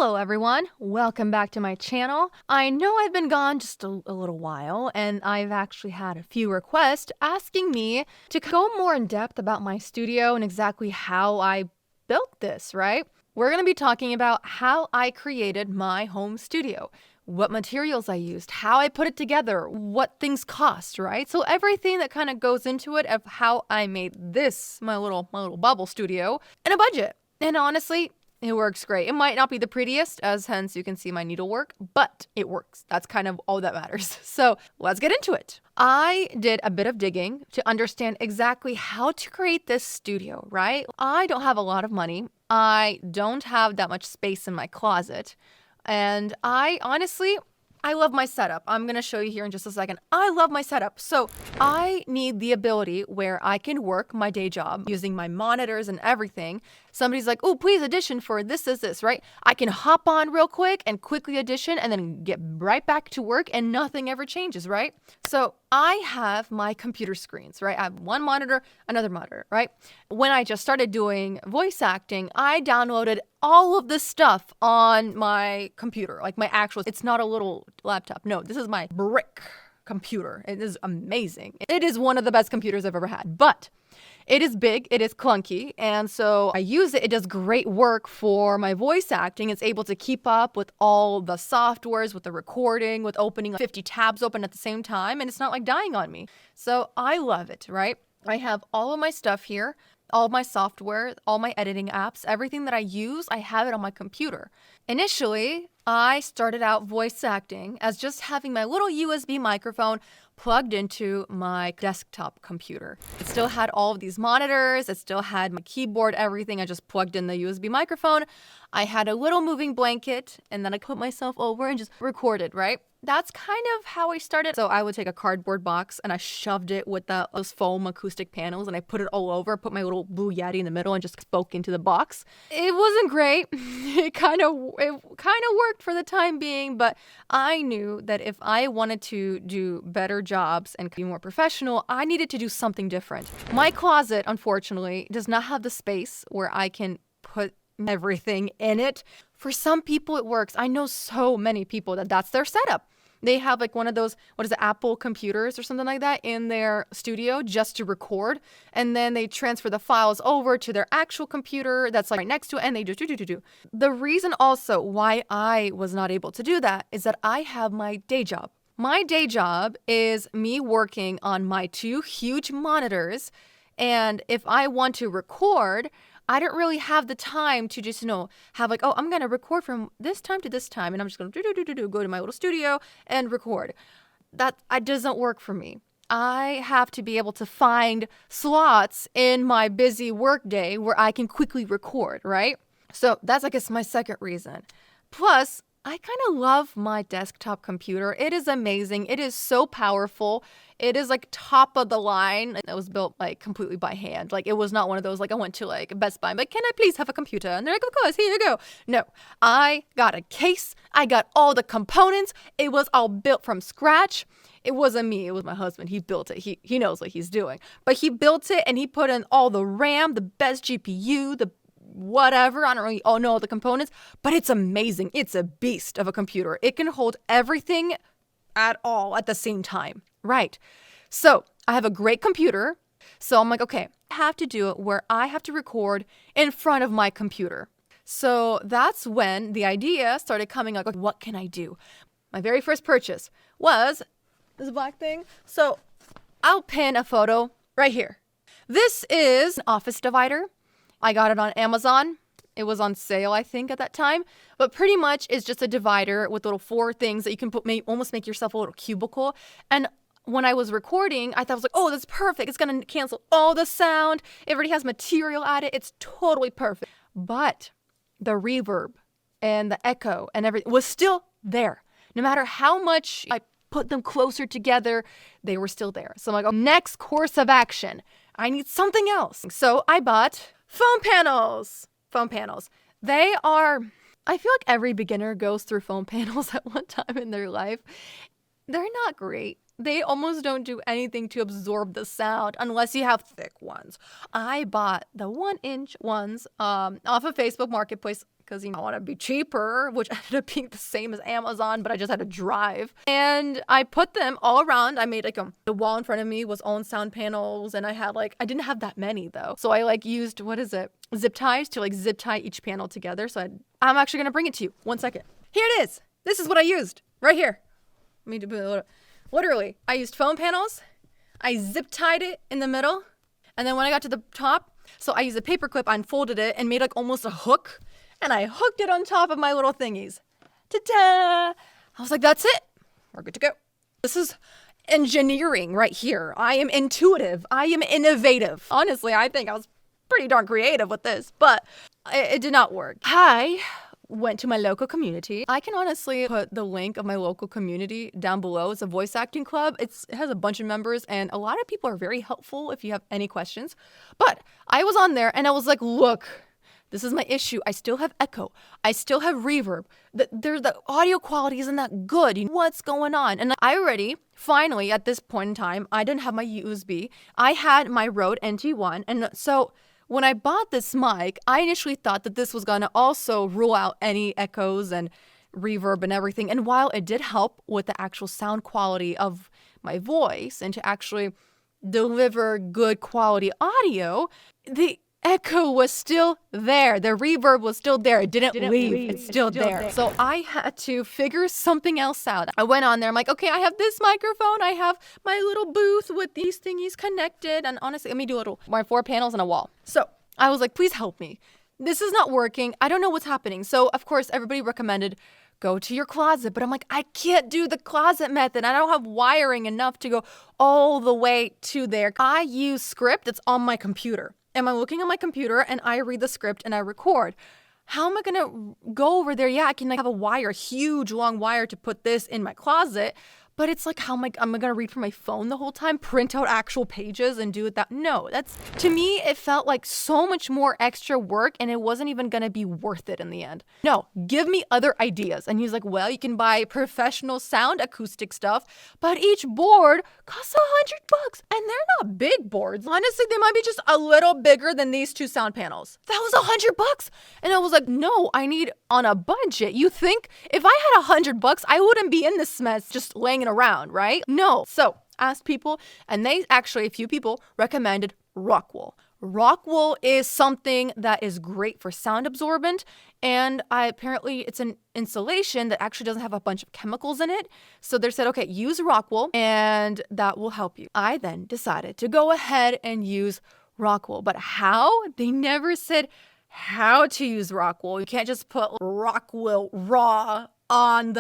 Hello everyone, welcome back to my channel. I know I've been gone just a little while and I've actually had a few requests asking me to go more in depth about my studio and exactly how I built this, right? We're going to be talking about how I created my home studio, what materials I used, how I put it together, what things cost, right? So everything that kind of goes into it of how I made this, my little bubble studio, in a budget. And honestly, it works great. It might not be the prettiest, as hence you can see my needlework, but it works. That's kind of all that matters. So let's get into it. I did a bit of digging to understand exactly how to create this studio, right? I don't have a lot of money. I don't have that much space in my closet. And I love my setup. I'm going to show you here in just a second. I love my setup. So I need the ability where I can work my day job using my monitors and everything. Somebody's like, oh, please audition for this, right? I can hop on real quick and quickly audition and then get right back to work and nothing ever changes, right? So I have my computer screens, right? I have one monitor, another monitor, right? When I just started doing voice acting, I downloaded all of this stuff on my computer, like my actual, it's not a little laptop. No, this is my brick computer. It is amazing. It is one of the best computers I've ever had, but it is big, it is clunky, and so I use it. It does great work for my voice acting. It's able to keep up with all the softwares, with the recording, with opening 50 tabs open at the same time, and it's not like dying on me. So I love it, right? I have all of my stuff here, all of my software, all my editing apps, everything that I use, I have it on my computer. Initially, I started out voice acting as just having my little USB microphone plugged into my desktop computer. It still had all of these monitors, it still had my keyboard, everything. I just plugged in the USB microphone. I had a little moving blanket, and then I put myself over and just recorded, right? That's kind of how I started. So I would take a cardboard box and I shoved it with those foam acoustic panels and I put it all over, put my little Blue Yeti in the middle and just spoke into the box. It wasn't great. It kind of worked for the time being, but I knew that if I wanted to do better jobs and be more professional, I needed to do something different. My closet, unfortunately, does not have the space where I can put everything in it. For some people it works. I know so many people that's their setup. They have like one of those, Apple computers or something like that in their studio just to record. And then they transfer the files over to their actual computer that's like right next to it and they do. The reason also why I was not able to do that is that I have my day job. My day job is me working on my 2 huge monitors. And if I want to record, I don't really have the time to just, have like, oh, I'm going to record from this time to this time. And I'm just going to go to my little studio and record. That doesn't work for me. I have to be able to find slots in my busy work day where I can quickly record, right? So that's, I guess, my second reason. Plus, I kind of love my desktop computer. It is amazing. It is so powerful. It is like top of the line. It was built like completely by hand. Like it was not one of those, like I went to like Best Buy, but can I please have a computer? And they're like, of course, here you go. No, I got a case. I got all the components. It was all built from scratch. It wasn't me. It was my husband. He built it. He knows what he's doing. But he built it and he put in all the RAM, the best GPU, the whatever. I don't really all know all the components, but it's amazing. It's a beast of a computer. It can hold everything at the same time. Right. So I have a great computer. So I'm like, okay, I have to do it where I have to record in front of my computer. So that's when the idea started coming like, what can I do? My very first purchase was this black thing. So I'll pin a photo right here. This is an office divider. I got it on Amazon. It was on sale, I think, at that time. But pretty much it's just a divider with little 4 things that you can put, almost make yourself a little cubicle. And when I was recording, I thought I was like, oh, that's perfect. It's going to cancel all the sound. It already has material at it. It's totally perfect. But the reverb and the echo and everything was still there. No matter how much I put them closer together, they were still there. So I'm like, oh, next course of action, I need something else. So I bought foam panels. They are, I feel like every beginner goes through foam panels at one time in their life. They're not great. they almost don't do anything to absorb the sound unless you have thick ones. I bought the 1-inch ones off of Facebook Marketplace because, I want to be cheaper, which ended up being the same as Amazon, but I just had to drive. And I put them all around. I made the wall in front of me was all in sound panels, and I didn't have that many though. So I used, zip ties to zip tie each panel together. So I'm actually going to bring it to you. 1 second. Here it is. This is what I used right here. Literally, I used foam panels. I zip tied it in the middle. And then when I got to the top, so I used a paper clip, I unfolded it and made almost a hook. And I hooked it on top of my little thingies. Ta-da! I was like, that's it. We're good to go. This is engineering right here. I am intuitive. I am innovative. Honestly, I think I was pretty darn creative with this, but it did not work. I went to my local community. I can honestly put the link of my local community down below. It's a voice acting club. It has a bunch of members, and a lot of people are very helpful if you have any questions. But I was on there and I was like, look, this is my issue. I still have echo. I still have reverb. The audio quality isn't that good. What's going on? And I already, finally, at this point in time, I didn't have my USB. I had my Rode NT1. And so when I bought this mic, I initially thought that this was going to also rule out any echoes and reverb and everything. And while it did help with the actual sound quality of my voice and to actually deliver good quality audio, the echo was still there. The reverb was still there. It didn't leave. It's still there. So I had to figure something else out. I went on there. I'm like, okay, I have this microphone. I have my little booth with these thingies connected. And honestly, let me do my 4 panels and a wall. So I was like, please help me. This is not working. I don't know what's happening. So of course, everybody recommended go to your closet. But I'm like, I can't do the closet method. I don't have wiring enough to go all the way to there. I use script that's on my computer. Am I looking at my computer and I read the script and I record? How am I going to go over there? Yeah, I can have a huge long wire to put this in my closet. But it's like, how am I going to read from my phone the whole time, print out actual pages and do it that? No, to me, it felt like so much more extra work and it wasn't even going to be worth it in the end. No, give me other ideas. And he's like, well, you can buy professional sound acoustic stuff, but each board costs $100 and they're not big boards. Honestly, they might be just a little bigger than these 2 sound panels. That was $100. And I was like, no, I need on a budget. You think if I had $100, I wouldn't be in this mess just laying around, right? No. So asked people, and a few people recommended Rockwool. Rockwool is something that is great for sound absorbent, and apparently it's an insulation that actually doesn't have a bunch of chemicals in it. So they said, okay, use Rockwool and that will help you. I then decided to go ahead and use Rockwool. But how? They never said how to use Rockwool. You can't just put Rockwool raw on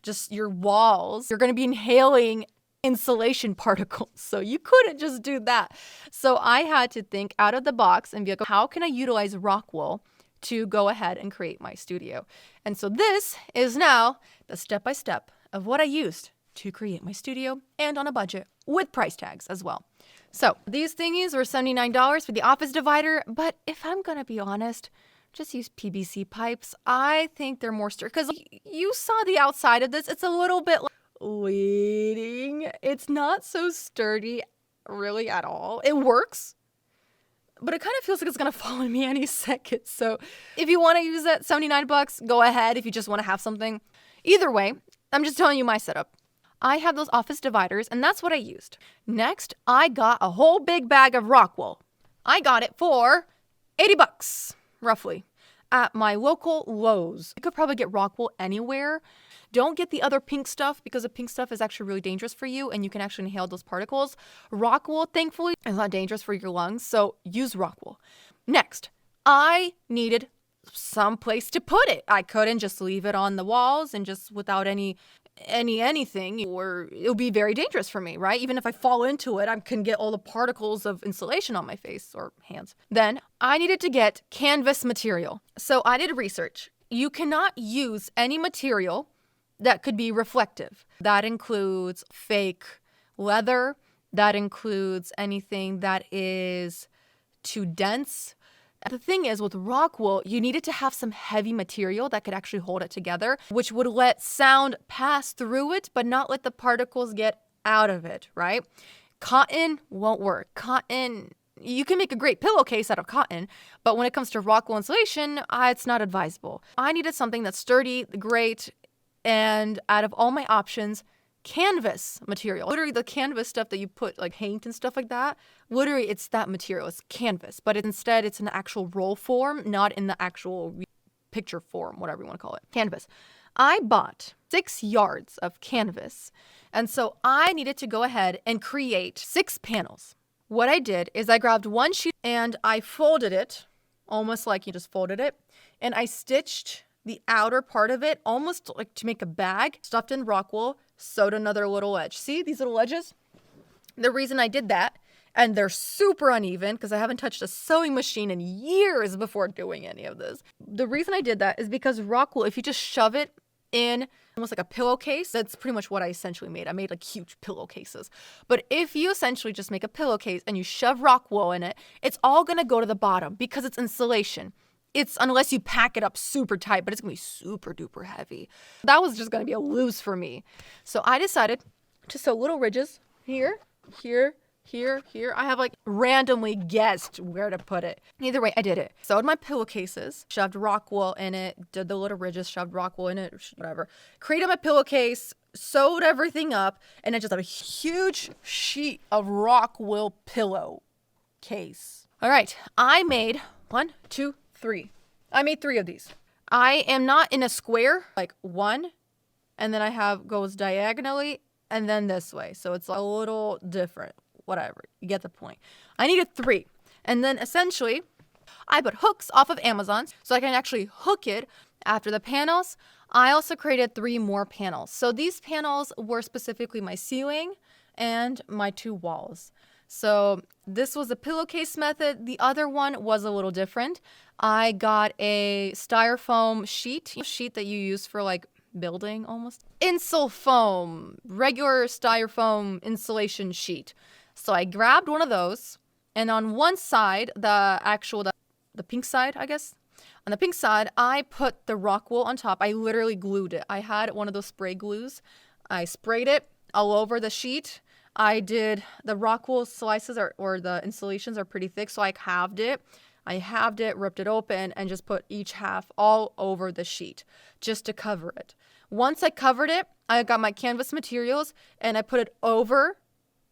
just your walls. You're going to be inhaling insulation particles. So you couldn't just do that. So I had to think out of the box and be like, how can I utilize Rockwool to go ahead and create my studio? And so this is now the step-by-step of what I used to create my studio and on a budget with price tags as well. So these thingies were $79 for the office divider. But if I'm going to be honest, just use PVC pipes. I think they're more sturdy because you saw the outside of this. It's a little bit leading. It's not so sturdy really at all. It works, but it kind of feels like it's going to fall on me any second. So if you want to use that $79, go ahead. If you just want to have something, either way, I'm just telling you my setup. I have those office dividers and that's what I used. Next, I got a whole big bag of Rockwool. I got it for $80. Roughly, at my local Lowe's. You could probably get Rockwool anywhere. Don't get the other pink stuff because the pink stuff is actually really dangerous for you and you can actually inhale those particles. Rockwool, thankfully, is not dangerous for your lungs, so use Rockwool. Next, I needed some place to put it. I couldn't just leave it on the walls and just without anything, or it'll be very dangerous for me, right? Even if I fall into it, I can get all the particles of insulation on my face or hands. Then I needed to get canvas material. So I did research. You cannot use any material that could be reflective. That includes fake leather. That includes anything that is too dense. The thing is, with Rockwool, you needed to have some heavy material that could actually hold it together, which would let sound pass through it, but not let the particles get out of it, right? Cotton won't work. Cotton, you can make a great pillowcase out of cotton, but when it comes to Rockwool insulation, it's not advisable. I needed something that's sturdy, great, and out of all my options, canvas material. Literally the canvas stuff that you put like paint and stuff like that, literally it's that material. It's canvas, but instead it's an actual roll form, not in the actual picture form, whatever you want to call it. Canvas. I bought 6 yards of canvas, and so I needed to go ahead and create 6 panels. What I did is I grabbed one sheet and I folded it, almost like you just folded it, and I stitched the outer part of it almost like to make a bag, stuffed in Rockwool, sewed another little edge. See these little edges? The reason I did that, and they're super uneven because I haven't touched a sewing machine in years before doing any of this. The reason I did that is because Rockwool, if you just shove it in almost like a pillowcase, that's pretty much what I essentially made. I made like huge pillowcases. But if you essentially just make a pillowcase and you shove Rockwool in it, it's all going to go to the bottom because it's insulation. It's unless you pack it up super tight, but it's going to be super duper heavy. That was just going to be a lose for me. So I decided to sew little ridges here, here, here, here. I have like randomly guessed where to put it. Either way, I did it. Sewed my pillowcases, shoved Rockwool in it, did the little ridges, shoved Rockwool in it, whatever. Created my pillowcase, sewed everything up, and I just had a huge sheet of Rockwool pillowcase. All right, I made 1, 2, 3. I made 3 of these. I am not in a square, like 1, and then I have goes diagonally, and then this way. So it's a little different. Whatever, you get the point. I needed 3. And then essentially, I put hooks off of Amazon so I can actually hook it after the panels. I also created 3 more panels. So these panels were specifically my ceiling and my 2 walls. So this was a pillowcase method. The other one was a little different. I got a styrofoam sheet that you use for like building almost. Insulfoam, regular styrofoam insulation sheet. So I grabbed one of those, and on one side, the pink side, I guess. On the pink side, I put the Rockwool on top. I literally glued it. I had one of those spray glues. I sprayed it all over the sheet. I did the Rockwool slices or the insulations are pretty thick, so I halved it. I halved it, ripped it open, and just put each half all over the sheet just to cover it. Once I covered it, I got my canvas materials and I put it over.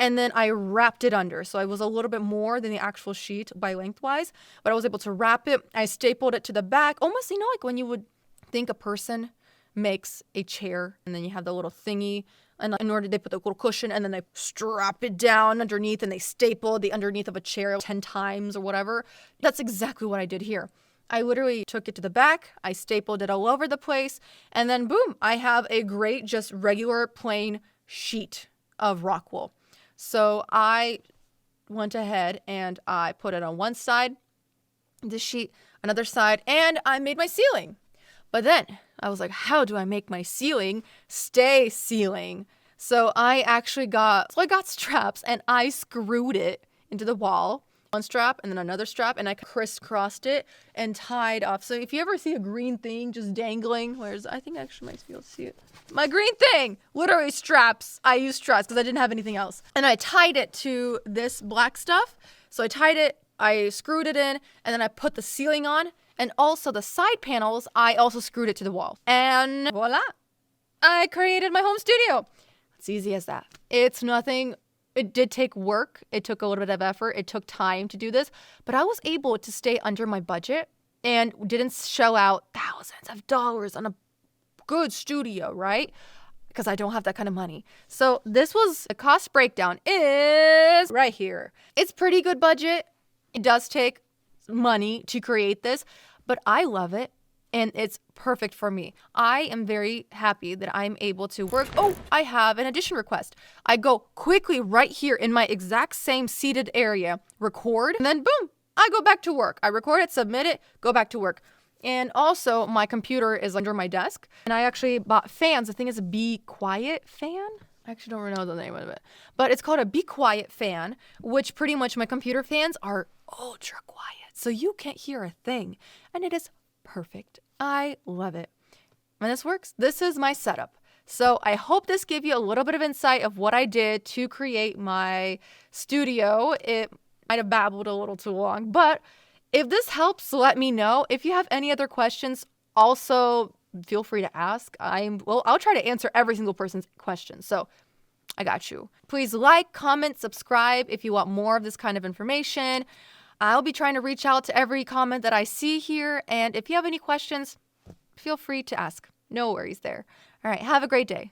And then I wrapped it under. So I was a little bit more than the actual sheet by lengthwise, but I was able to wrap it. I stapled it to the back, almost, like when you would think a person makes a chair and then you have the little thingy and in order they put the little cushion and then they strap it down underneath and they staple the underneath of a chair 10 times or whatever. That's exactly what I did here. I literally took it to the back, I stapled it all over the place, and then boom, I have a great, just regular plain sheet of Rockwool. So I went ahead and I put it on one side, the sheet, another side, and I made my ceiling. But then I was like, how do I make my ceiling stay ceiling? So I got straps and I screwed it into the wall. One strap and then another strap, and I crisscrossed it and tied off. So if you ever see a green thing just dangling, I think I actually might be able to see it. My green thing, literally straps. I used straps because I didn't have anything else. And I tied it to this black stuff. So I tied it, I screwed it in, and then I put the ceiling on. And also the side panels, I also screwed it to the wall. And voila, I created my home studio. It's easy as that. It's nothing. It did take work. It took a little bit of effort. It took time to do this, but I was able to stay under my budget and didn't shell out thousands of dollars on a good studio, right? Because I don't have that kind of money. So the cost breakdown is right here. It's pretty good budget. It does take money to create this, but I love it. And it's perfect for me. I am very happy that I'm able to work. Oh, I have an addition request. I go quickly right here in my exact same seated area, record, and then boom, I go back to work. I record it, submit it, go back to work. And also my computer is under my desk and I actually bought fans. I think it's a Be Quiet fan. I actually don't know the name of it, but it's called a Be Quiet fan, which pretty much my computer fans are ultra quiet. So you can't hear a thing and it is perfect. I love it. And this works. This is my setup. So I hope this gave you a little bit of insight of what I did to create my studio. It might have babbled a little too long, but if this helps, let me know. If you have any other questions, also feel free to ask. I'll try to answer every single person's question. So I got you. Please like, comment, subscribe if you want more of this kind of information. I'll be trying to reach out to every comment that I see here. And if you have any questions, feel free to ask. No worries there. All right. Have a great day.